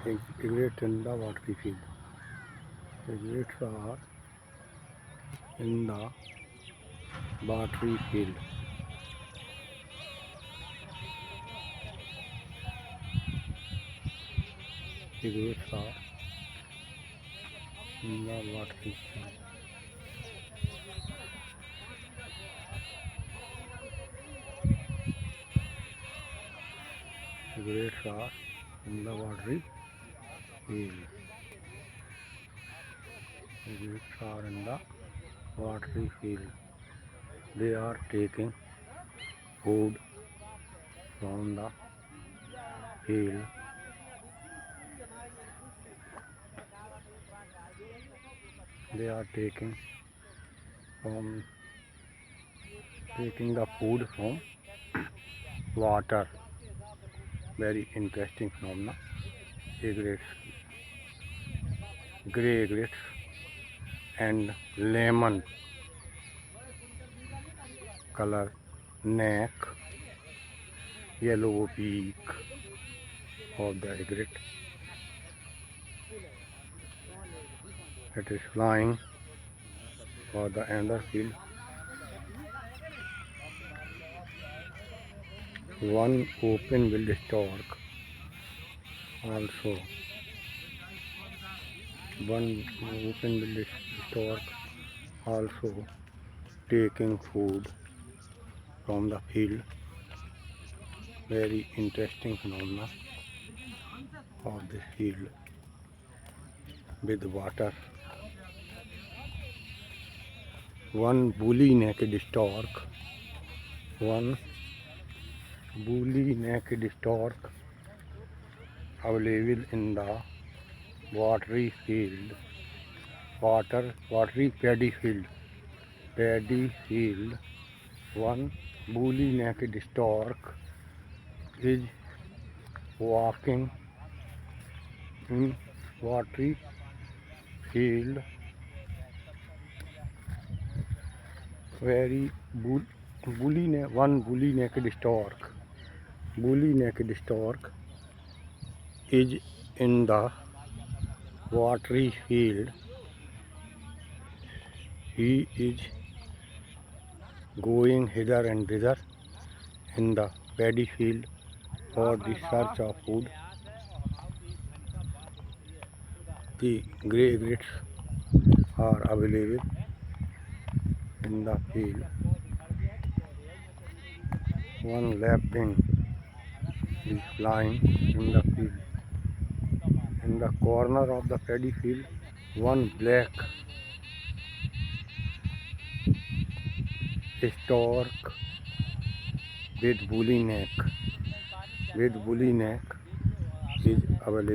Egrets in the watery field. Egrets are in the watery field. Egrets are in the watery field. Egrets are in the watery field. Egrets are in the watery field. They are taking food from the field. They are taking the food from water. Very interesting phenomena. Egrets, grey egrets and lemon color neck, yellow beak of the egret. It is flying for the another field. One open-billed stork also. One open-billed stork also taking food from the field. Very interesting phenomena of this field with water. One woolly-necked stork. One woolly-necked stork available in the watery field. Watery paddy field. Paddy field. One woolly-necked stork is walking in watery field. Very one woolly-necked stork. Woolly-necked stork is in the watery field. He is going hither and thither in the paddy field for the search of food. The grey egrets are available in the field. One lapwing is flying in the field. In the corner of the paddy field, one black stork with woolly neck is available.